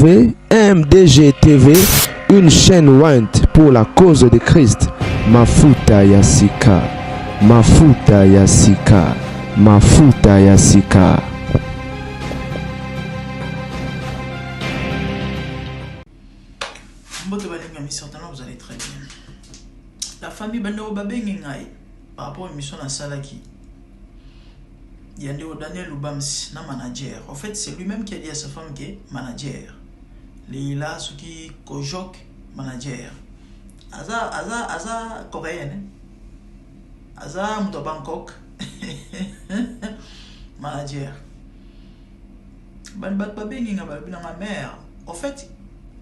TV, MDG TV, une chaîne Wint pour la cause de Christ. Mafuta Yasika, Mafuta Yasika, Mafuta Yasika. Certainement vous allez très bien. La famille Bando Babengay par rapport à une mission à Salaki. Il y a Daniel Lubams, na manager. En fait, c'est lui-même qui a dit à sa femme qui est manager. Lila Suki Kojok, manager. Aza coréenne. Aza Mouta Bangkok, manager. Babengay ma mère. En fait,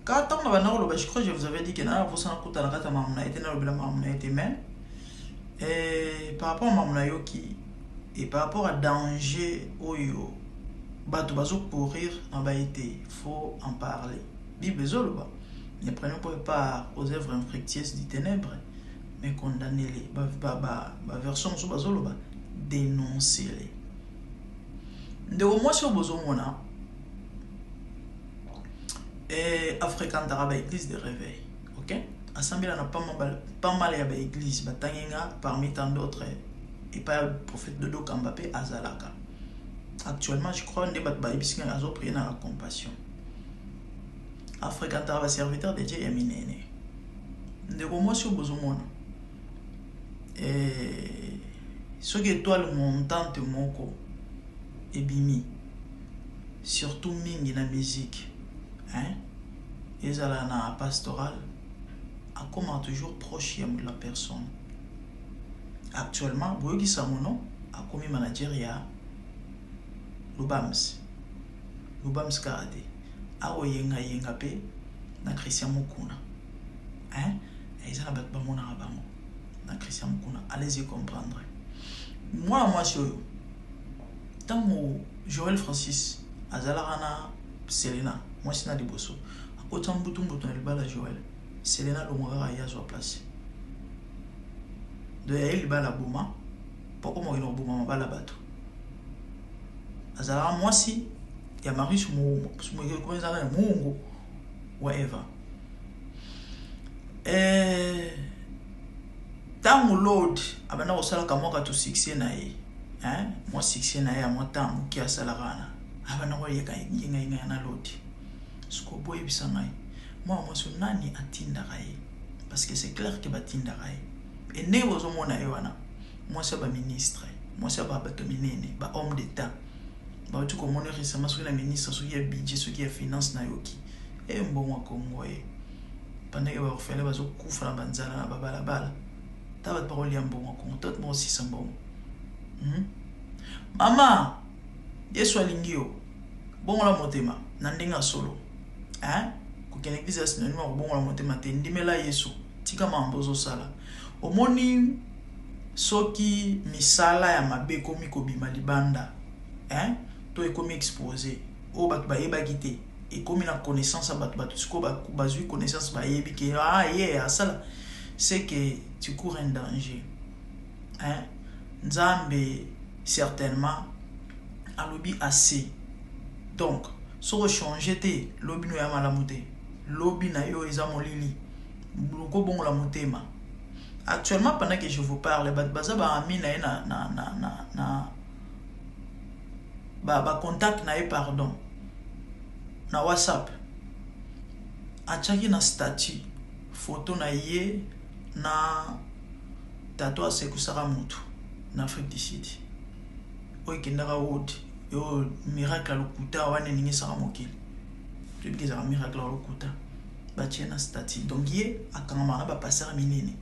quand on a je crois que je vous avais dit que vous en coûte à la mamna était dans le mamna était même. Et par rapport à mamna yoki et par rapport à danger oyo bato bazo pourrir en baïté, faut en parler. Bible zoloba. Ne prenons pas part aux œuvres infructueuses du ténèbre, mais condamnez-les. Version sur bazoloba, dénoncez-les. De au moins sur bozomona. Et Africain d'Arabe église de réveil, ok? Assemblée n'a pas mal à l'église, parmi tant d'autres, et pas le prophète Dodo Kambapé Azalaka. Actuellement, je crois qu'on débat puisqu'il y a prié dans la compassion. Africain d'Arabe serviteur de Dieu Yaminene. De comment sur besoin. Et ce qui est toi le montant de Moko et Bimi, surtout Mingi la musique. Hein? Et ça la pastoral a comment toujours proche de la personne. Actuellement, vous voyez ça mon nom a commis manager ya Lubams Karate. A yenga pe na Christian Mukuna. Hein? Et ça na bamona bango na Christian Mukuna. Allez-y comprendre. Moi sur tant Joël Francis Azalarana Selena. Moi, c'est des bosso. À côté de bouton le bal à Joël. Selena Lomora a sur place. De elle, il bat la bouma. Pourquoi moi, il a bouma, ma la bateau. Azara, moi, si, il y a Marie sur mon mongo. Whatever. Tant mon lord, abana au sala kamoka tout succès nae. Hein? Moi, succès nae à moi, tant qui a salarana. Abana wa yeka yinga na lord. Moi, moi, je nani atindaraye. Parce que c'est clair que batindaraye. Et ne vous au monde aïwana. Moi, c'est pas ministre. Moi, c'est pas bateminene. Ba homme d'État. Ba tu comme on est récemment sur la ministre, sur qui est budget, sur qui est finance na yoki. Et un bon Congo. Pendant que vous faites les bases au coup, la banzala, la babala. T'as pas de parole en bon Congo. Tout le monde aussi c'est bon. Maman, je suis lingio. Bon la motema. Nandinga solo. Hein? Quand on église est bon la monter matin ndimela Yesu tika mambozo sala omoni soki misala ya mabe komi kobima libanda hein to ekomi exposé o bat ba yeba kité et comme la connaissance bat siko ba bazui connaissance ba yebi ke yeah sala c'est que tu cours un danger hein Nzambe certainement a lobby assez donc so changer te lobby no ya malamuté lobby na yo eza molili bloko bongo la motema actuellement pendant que je vous parle baza ba ami na ba contact na pardon na WhatsApp achaki na statut photo na ye na tato se kusaka mutu na Afrique du Sud oikendaka wodi yo miracle lokuta wane ningi saka mokili tu dis un miracle lokuta batiena stati donc yé akangama ba passer minene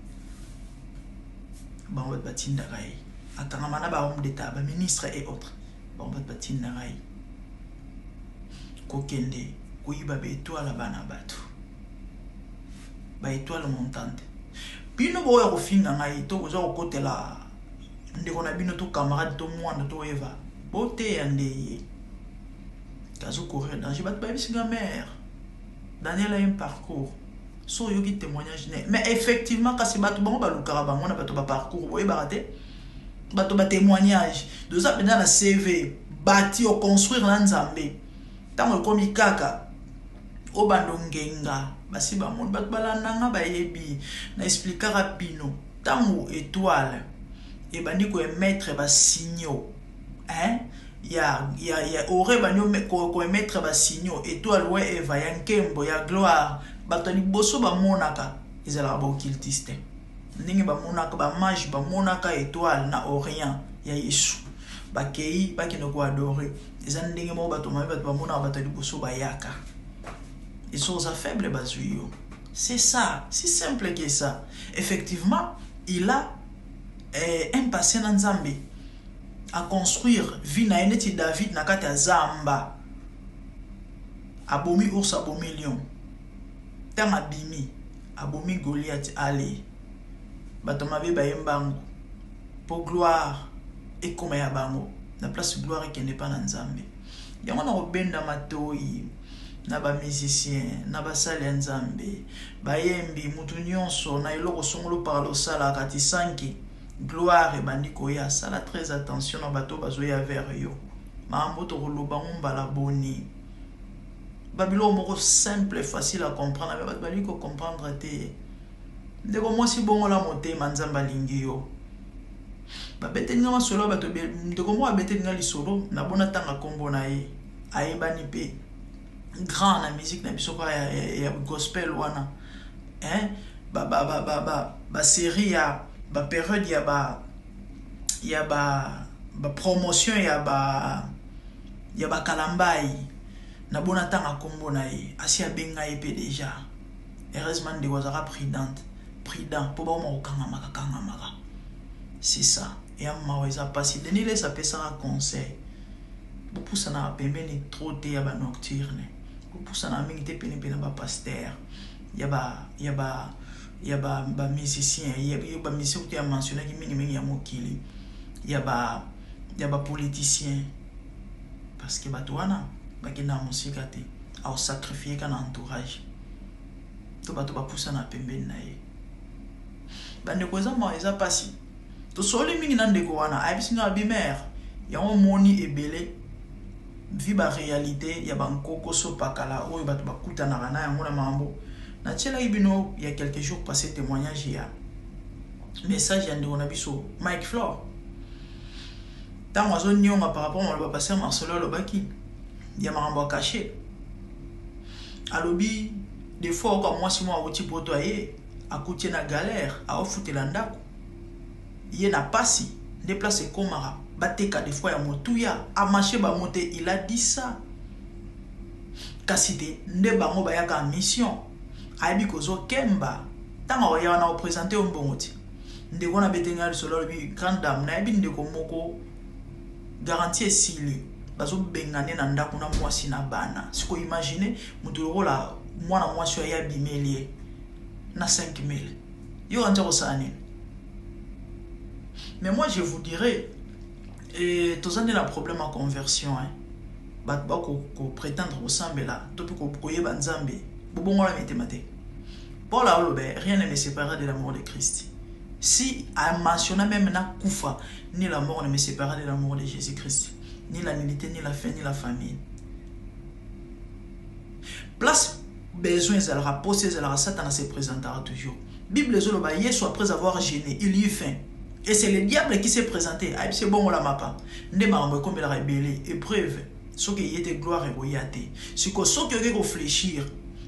ba on batinda rai akangama na ba homme d'état ba ministre et autres ba on batinda rai kokende kuiba be étoile bana batu ba étoile montante bino bo ya kofinga ngai to koza kokotela ndeko na bino to camarade to mwana to eva beauté yande kazo courir danger bat ba bisinga mère Daniel a un parcours so yoki témoignage mais effectivement quand c'est bato bango ba lukara bango na bato ba parcours boye baraté bato ba témoignage de ça pendant la CV bâti au construire na Nzambe tant comme kaka o bandongenga basi ba mon bat balandanga ba yebi na expliquer rapino tango étoile et bandi ko émettre ba signaux ya aurait banyo ko émettre ba signaux étoile ouais eva ya nkembo ya gloire bato liboso ba monaka ezala ba occultiste ndenge ba monaka ba mage ba monaka étoile na orient ya Yesu bakei bakino ko adorer eza ndenge mo bato mabe bato ba monaka bato liboso ba yaka ils sont faibles bazuyo. C'est ça, si simple que ça. Effectivement, il a un passé dans Zambie à construire vina eneti David nakati ya Zamba. Abomi ours abomi lion. Tant abimi abomi Goliath allez. Bato mabe ba yembango. Pour gloire et comme ya bango. La place gloire qui n'est pas dans Zambie. Yango na obenda matoi. Na ba musicien na ba sali nzambe ba yembi mutu nyonso na eloko songolo parlo sala kati sanki gloire bandiko ya sala très attention na bato bazoya vers yo mambo to koloba mbala boni babilo moko simple facile à comprendre mais bato baliko comprendre te ndeko mosi bongo la motema nzamba lingi yo babete ngama solo bato ndeko mo abete ngali solo na bona tanga kombo na ye ayebani pe grand la musique na biso ya gospel wana ba série ya ba période ya ba promotion ya ba kalambai na bona tanga kombo na ye asi abenga ye pe déjà heureusement de wazara prudent pour ba mo kanga maka c'est ça et à maweza passer denile ça peut ça conseil beaucoup ça na pembeni trop te ya ba nocturne pour ça na mingi te pene ba pasteur ya ba musicien ya ba musicien qui a mentionné qui mingi ya mokili ya ba politicien parce que batwana ba kina musika te au sacrifier kana entourage to bato ba poussa na pembeni na ye bande ko za ma eza pasi to soli mingi na ndeko wana abisinga bimer ya moni ebele viba réalité ya bankoko so pakala oyo bato bakutana na yango na mambo na tshela ibino il y a quelques jours passé témoignage ya message ya ndeko na biso Mike Flore tango azo nyonga par rapport au pasteur Marcelo Lobaki ya mambo caché alobi des fois comme moi si moi oti poto aye akuti na galère a ofutela ndako ye na pasi déplacer komara bateka des fois ya motuya a marché ba monter il a dit ça kasite nde bango ba yaka mission aibi kozo kemba tanga ya na présenter un bon outil nde kona betenga solo bi grande dame na ibi nde ko moko garantie sili bazo bengane na ndako na mwasi na bana siko imaginer mutu rola mwana mwasi ya bimelie na 5000 yo anja ko sani. Mais moi je vous dirais et tous en a problème en conversion bat ba ko prétendre au sambela topi ko yeba nzambe bobongo la métématique pour la olobe rien ne me séparera de l'amour de Christ. Si a mentionné même na kufa ni la mort ne me séparera de l'amour de Jésus-Christ, ni la nullité ni la fin ni la famine. Place besoin de la poser de la Satan se présentera toujours. Bible zoloba Yesu après avoir gêné, il y eut faim. Et c'est le diable qui s'est présenté. Ah, c'est bon, on l'a mappa. Ne m'a comme il a rébellé. Épreuve. Ce qui était gloire et royauté. Ce qui est réfléchir.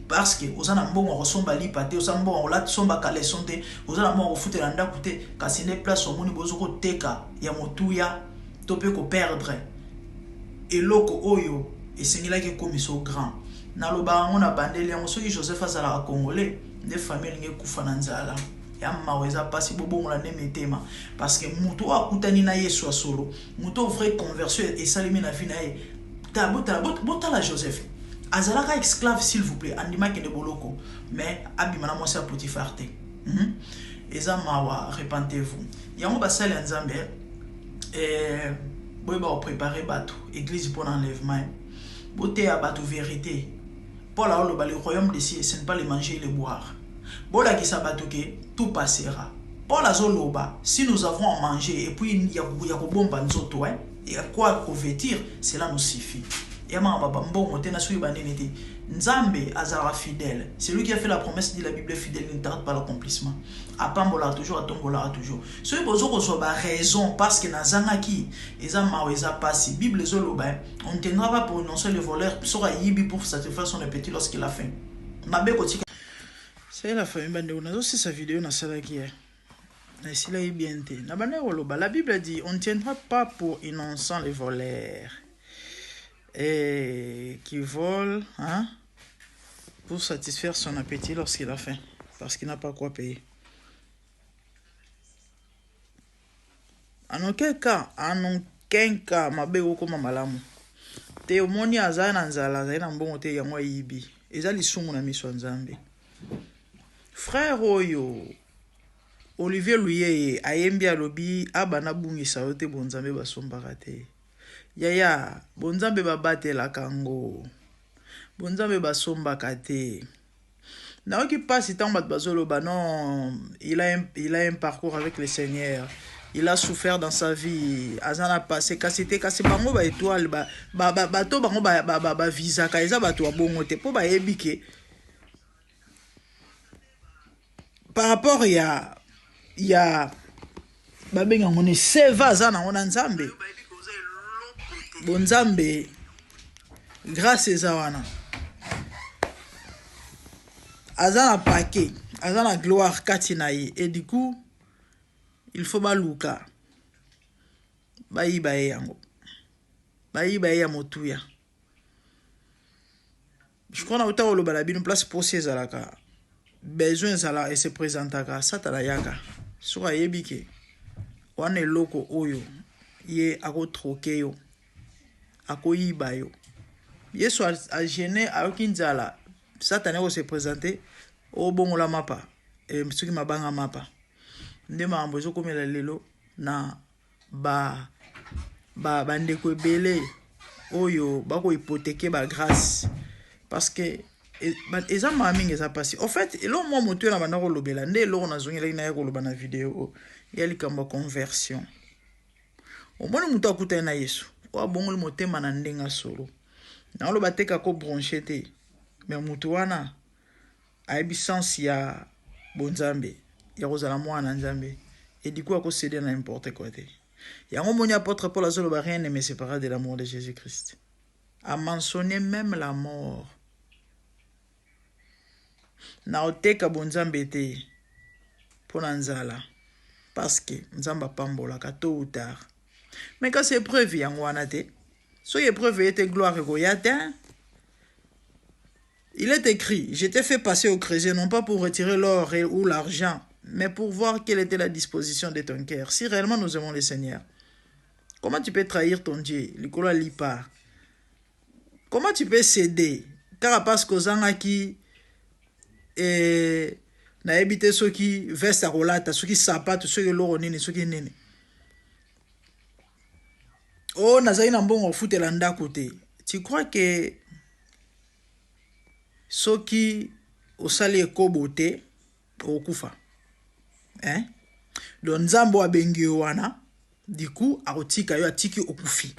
Parce que, aux en bon, on ressemble à l'ipate, aux en bon, on l'a somba calé sonté, aux en bon, on fout l'anda coûté, car c'est des places au monde, bozoko teka, yamotuya, topé ko perdre. Et loko oyo, et c'est là qui comme so grand. Na lo ba on a bandé, on se Joseph Azala congolais, des familles qui koufa nanzala. Yamma weza pasi bobo la neme tema parce que muto akutani na Yesu solo muto vrai conversion et salimi na vie na ye bota la Joseph azalaka esclave s'il vous plaît andima ke de boloko mais abimana mo sa Potifar te eza mawa repentez-vous yango basali nzambe boyeba préparer bato église pour l'enlèvement boté ya bato vérité pour la le royaume des cieux ce n'est pas le manger et le boire. Bola qui sabatoke, tout passera. Pour la zoloba, si nous avons à manger et puis il y a bomba nzoto, et à quoi revêtir, cela nous suffit. Yama baba mbongo te na soki banene te. Nzambe azara fidèle. C'est lui qui a fait la promesse, dit la Bible fidèle, il ne tarde pas l'accomplissement. Apambola toujours, atombola toujours. Ce qui pose qu'on soit raison parce que na zangaki, eza mawe eza passé. Bible zoloba, on ne tiendra pas pour énoncer le voleur, sera yibi pour satisfaire son appétit lorsqu'il a faim. Mabe kotika. C'est la famille bande on a aussi sa vidéo na sala qui est. Mais s'il a bien été. Na bande woloba, la Bible dit on ne tiendra pas pour innocent les voleurs. Et qui vole, hein, pour satisfaire son appétit lorsqu'il a faim, parce qu'il n'a pas quoi payer. En aucun cas, ma bégo comme malamu. Te omoni azana nzala, azana mbongo te yango yibi. Ezali sungu na miso nzambe. Frère oyo, Olivier Luyeye, ayembi alobi, abana bungisa ote bonzambe basombaka te. Yaya, bonzambe babate la kango. Bonzambe basombaka te. Na oki passe tant bat bazolo ba non, il a un parcours avec le Seigneur. Il a souffert dans sa vie. Azana passé kasite kasi bango ba étoile ba to bango ba visa ka eza ba to bongo te po ba yebike. Par rapport ya ba benga ngone seva zana ona nzambe. Bonzambe grâce eza wana. Azana paquet, azana gloire katinaye et du coup il faut baluka. Bayiba yango. Bayiba ya motuya. Je crois na utaro lo balabi une place pour ces alaka. Besoin zala et se présentaka satala yaka. Sura yebike. Wane loko oyo ye ako troke yo. Ako yiba yo. Yesu a gêné a okinzala. Satana ko se présenter au bon la mapa. Et msuki mabanga mapa. Ndema ambozo komela lelo na bandeko ebele oyo bako hypothéquer ba grâce parce que eza mamingi eza passé. En fait, elo mo moto na bana ko lobela nde lo na zongela ina ya ko loba na vidéo ya likamba conversion. Omoni muto akuta na Yesu. Wa bongoli motema na ndenga solo. Na lo bateka ko broncher te. Mais muto wana aibisance ya bonzambe. Ya kozala mwana nzambe et du coup à céder à n'importe quoi te. Ya ngomoni apôtre Paul azolo ba rien ne me sépara de l'amour de Jésus-Christ. A mentionné même la mort. Na oteka bonzambe te pona nzala parce que nzamba pambola ka tôt ou tard. Mais quand c'est épreuve yango wana te, so épreuve était gloire ko yata. Il est écrit, je t'ai fait passer au creuset non pas pour retirer l'or ou l'argent, mais pour voir quelle était la disposition de ton cœur. Si réellement nous aimons le Seigneur, comment tu peux trahir ton Dieu? L'ikola lipa. Comment tu peux céder? Car parce que zangaki na ebité ceux qui veste à rolata, ceux qui sapate, ceux qui loro nini, ceux qui nini. Oh, nazali na mbongo futela ndako te. Tu crois que soki osali ekobo te okufa? Hein? Donc nzambo abengi wana du coup akotika yo atiki okufi.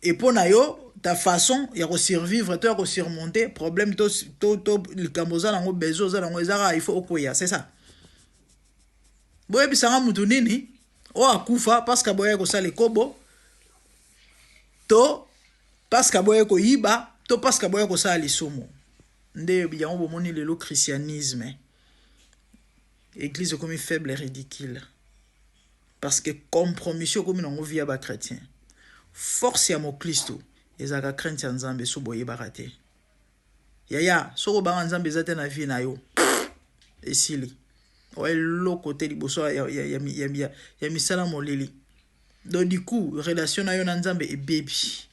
Et pour na yo ta façon ya ko survivre to ya ko surmonter problème to likamboza nango bezo za nango ezara il faut okoya, c'est ça. Boye bisanga mutu nini o akufa parce que boye ko sala ekobo to parce que boye ko yiba to parce que boye ko sala lisomo. Nde yango bomoni lelo christianisme. Église comme faible et ridicule. Parce que compromission comme on vit à chrétien. Force à mon Christ. Ezaka crainte ya nzambe so boye barate. Yaya, so ba nzambe zate na vie na yo. Esili. Ouais lo côté liboso ya misala molili. Donc du coup, relation na yo na nzambe et baby.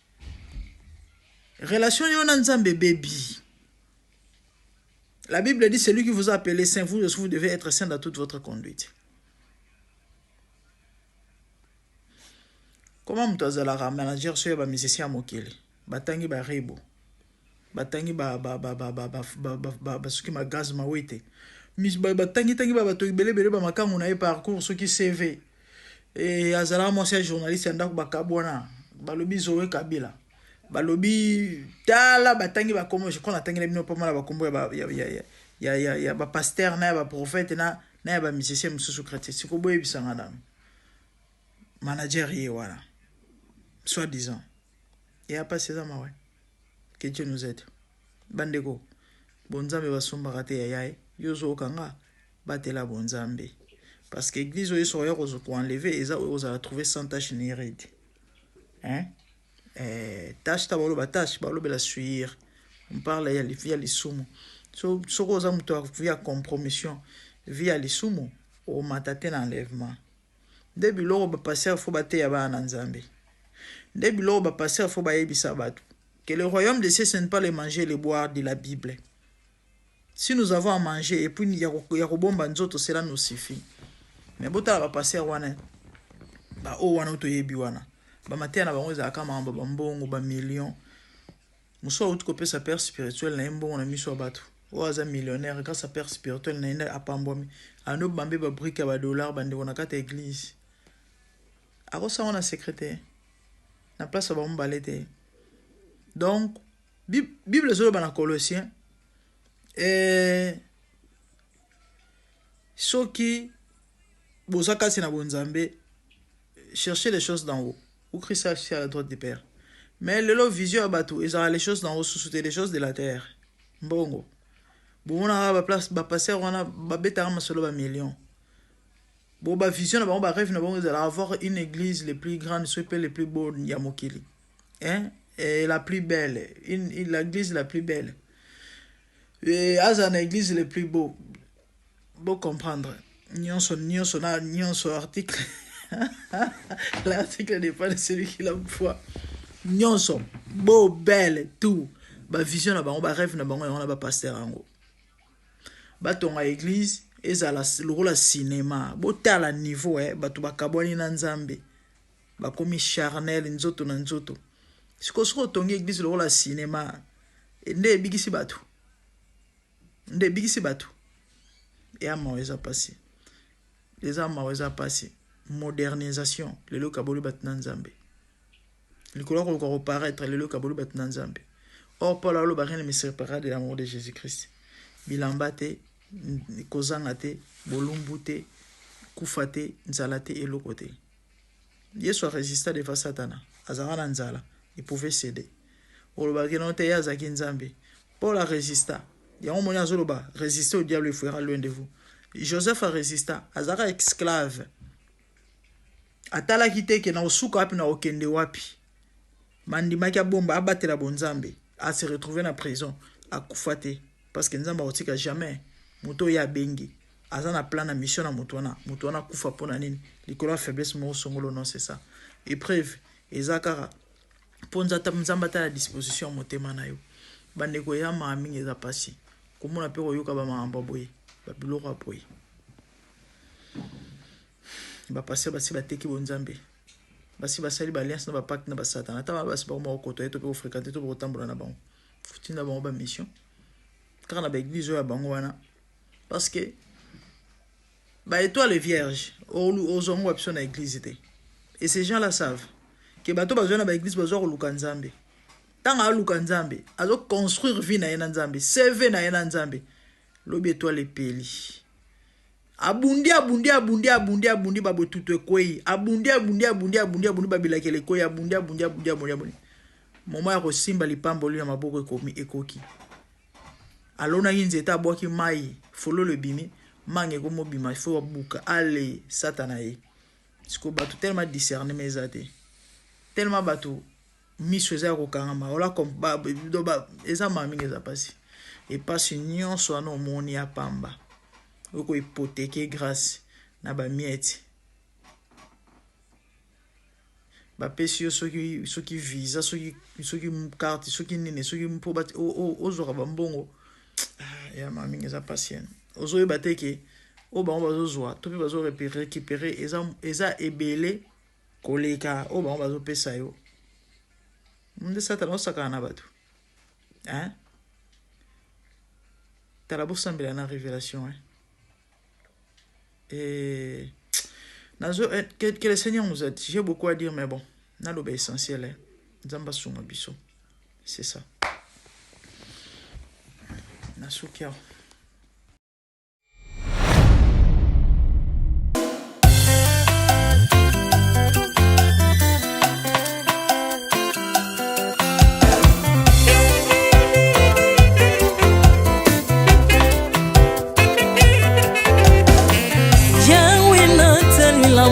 Relation yo na nzambe baby. La Bible dit, celui qui vous a appelé saint, vous devez être saint dans toute votre conduite. Comment vous avez la manager sur les musiciens mokili? Batangi ba rebo. Batangi ba suki ma gaz ma wete. Batangi ba to bele ba makangu na parcours ceux qui CV. Et azala moi c'est journaliste ndako ba kabona. Balobi Zoé Kabila. balobi tala batangi bakombo je crois natangi bino pas mal bakombo ya ba pasteur na ba prophète na ba musicien mususu chrétien siko boye bisanga na manager ye voilà soit disant et après c'est ça ouais que Dieu nous aide bandeko bonzambe basomba raté yaye yozo kanga batela bonzambe parce que église oyo so yako zo enlever eza oyo za trouver sans tâche ni ride hein tâche ta balo ba tâche balo bela suivre on parle ya via les sumo so koza muto via compromission via les sumo o matate na enlèvement début lo ba passer faut bater ya ba na nzambe début lo ba passer faut ba yebisa batu que le royaume des cieux ce n'est pas le manger et le boire de la Bible. Si nous avons à manger et puis yakobomba nzoto cela nous suffit. Mais bota ba passer wana ba o wana to yebi wana ba maté na bango za kama ba mbongo ba million muso out kopé sa père spirituel na mbongo na miso batu o aza millionnaire grâce à père spirituel na ina apambomi ano bambe ba brique ba dollar bande na kata église ako sa wana secrétaire na place ba mbalete. Donc Bible sur le Colossiens et ceux qui bozaka c'est na bonzambe chercher les choses d'en haut ou Christ assis à la droite du Père. Mais le vision à bateau ils ont les choses d'en haut sous les choses de la terre. Bongo. Bon on a ba place ba passer on a ba beta ma solo ba million. Bon ba vision na ba rêve na bon ils allaient avoir une église les plus grandes soit les plus beaux ya mokili. Hein? Et la plus belle, l'église la plus belle. Et à l'église le plus beau. Beau comprendre. Nion son article. L'article n'est pas de celui qui l'emploie. Nion son beau, belle, tout. Ba vision là-bas, on va rêve là-bas, on a pas pasteur en haut. Ba ton à église, et ça le rôle à cinéma. Beau tel à niveau, ba tu ba kaboni na nzambe. Ba komi charnel, nzoto na nzoto. Si ko so tongi église le la cinéma nde bigisi batu et à maweza passé les âmes maweza passé modernisation le lo kabolu batna nzambe le kolor ko reparaître le lo kabolu batna nzambe or Paul alo barene me séparer de l'amour de Jésus-Christ bilambate kozangate bolumbute kufate nzalate et le côté Yesu a résisté devant Satan azara nzala il pouvait céder. Paul a résisté. Il y a un moment où résister au diable, il fuira loin de vous. Joseph a résisté. Azara esclave. Atala kite ke na osuka wapi na okende wapi. Mandimaki bomba abattre la bonzambe. A se retrouver na prison. A kufate. Parce que nzamba otika jamais. Muto ya bengi. Azana plan na mission na mutwana. Mutwana kufa pona nini. Likola faiblesse mo songolo non c'est ça. Épreuve. Ezakara. Ponza tamzamba ta la disposition motema na yo bandeko ya mami eza pasi komona pe koyoka ba mamba boye ba biloko boye ba passer basi bateki bonzambe basi basali ba alliance na ba pacte na ba satana ta basi ba mo koto eto pe fréquenter to ko tambola na bango futina bango ba mission car na ba église ya bango wana parce que ba étoile vierge aux hommes option na église et ces gens là savent que bato bazona ba église bazo ko luka nzambe tanga luka nzambe azo construire vie na yena nzambe CV na yena nzambe lobi étoile peli abundi babo tutu ekoi abundi babila kele ekoi abundi momo ya kosimba lipambo li na maboko ekoki alona yinzeta aboki mai folo le bimi mange ko mobima fo buka ale satana ye siko bato tellement discerner mes athées tellement bateau mis faisait au kangama voilà comme eza mami eza pasi et passe union soit non moni a pamba oko hypothéquer grâce na ba miette ba pesio soki visa soki carte soki nini soki mpo bat ozora ba mbongo ya mami eza pasi ozo bateke o ba bazo zwa to pe bazo récupérer eza ebele koleka o ba bazo pesa yo munde satana osaka na bato hein tala bosambela na révélation et que le Seigneur nous aide. J'ai beaucoup à dire mais bon na loba essentiel nzamba suma biso C'est ça. Nasukia.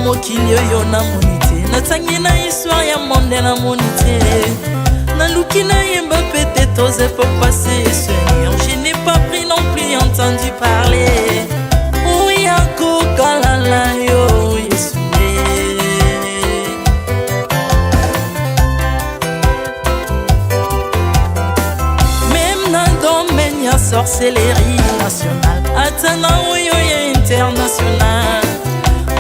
Mokili oyo na monite natangi na histoire ya monde na monite naluki na yemba pete toze pour passer Seigneur, je n'ai pas pris non plus entendu parler oui akokalala yo Yesu même na domaine ya sorcellerie nationale atana oyo ya international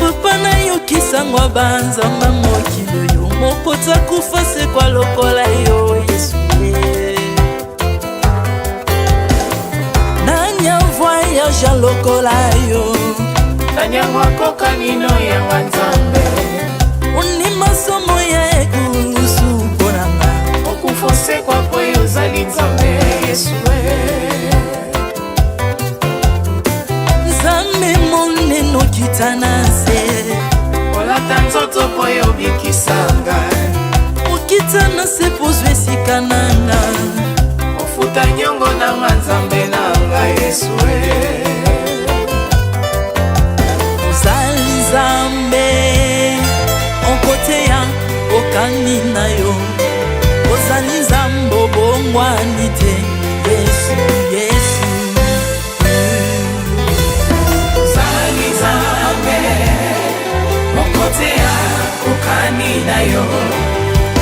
papa na yo kisangwa banzamba mokili yo mokota kufa se kwa lokola yo Yesu nanya voyage lokola yo nanya wakoka nino ya wanzambe uni masomo ya ekulusu bonanga okufose kwa poyo zali nzambe Yesu nzambe moneno kitana olata nzoto po yo bikisanga okitana se pozwe esika nanga ofuta nyongo na nzambe nanga Yesu ozali nzambe onkoteya okani na yo ozali nzambe obongwani te Yesu Yesu ozali nzambe mokotea okani na yo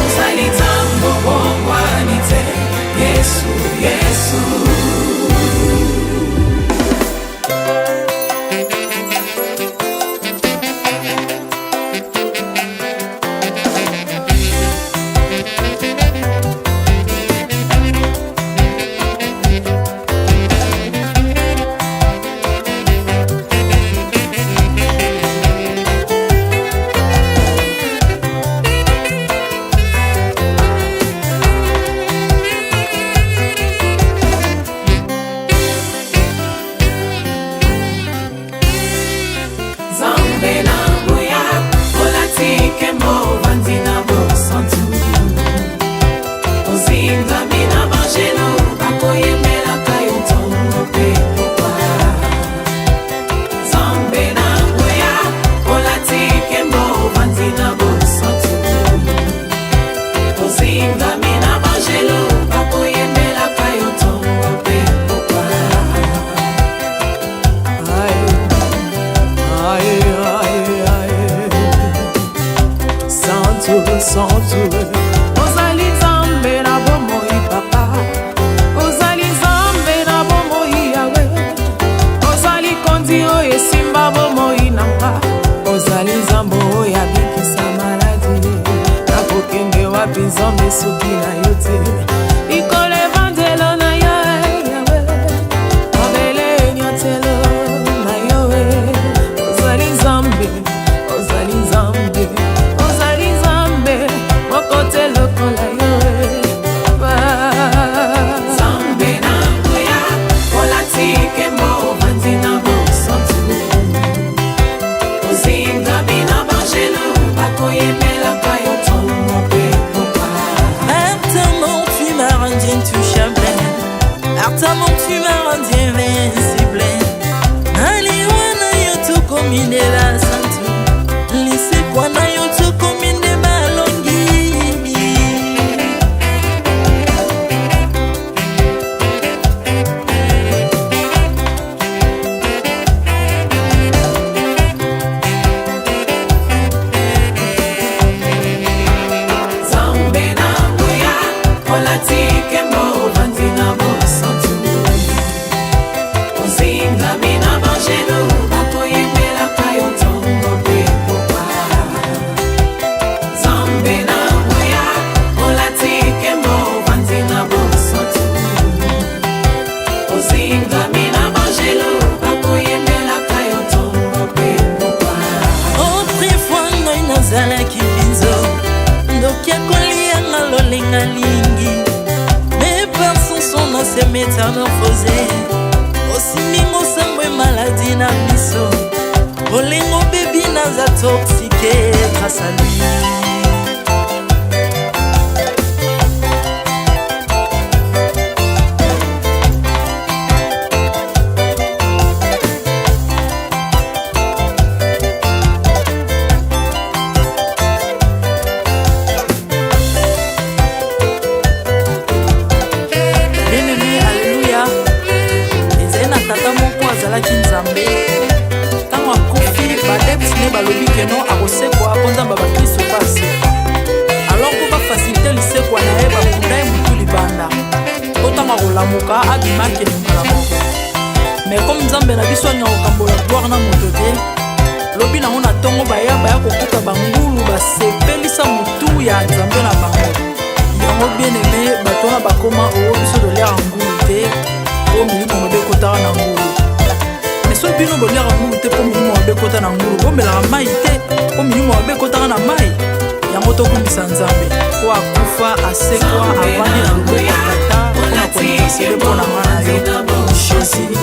ozali nzambe obongwani te Yesu Yesu ozali nzambe na bomoi papa ozali nzambe na bomoi yawe ozali konzi oyo esimba bomoi nanga ozali nzambe oyo abikisa maladi nakokende wapi nzambe soki na yo te likolo evangelo na yo yawe mabele nyotelo na yo ozali nzambe ozali nzambe kote lokola yo nzambe na ngoya olatike mbo vanzina bosantu ozinga bina bangelo bakoyemelaka yo tongo mpe popa Artamon tu m'as rendu intouchable Artamon tu m'as rendu invincible Aliwana yo tokomindela santu lisekwa na yo tokominde se métamorphosé. Osimi mosambo maladie na biso. Olengo baby naza toxiqué grâce à lui. Mais comme Nzambe na biso nya okambola gloire na moto te lobi na ngona tongo baya kokuta bangulu basepelisa mutu ya Nzambe na bango yango bien aimé bato na bakoma o biso dolera ngulu te o milimo mabe kotaka na ngulu mais so bino bolera ngulu te po milimo mabe kota na ngulu bomela mai te po milimo mabe kotaka na mai yango tokumisa Nzambe ko akufa asekwa avandi na loboko ya tata mpona konika sele mpona ngana yo Jésus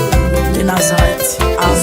de Nazareth. Amen.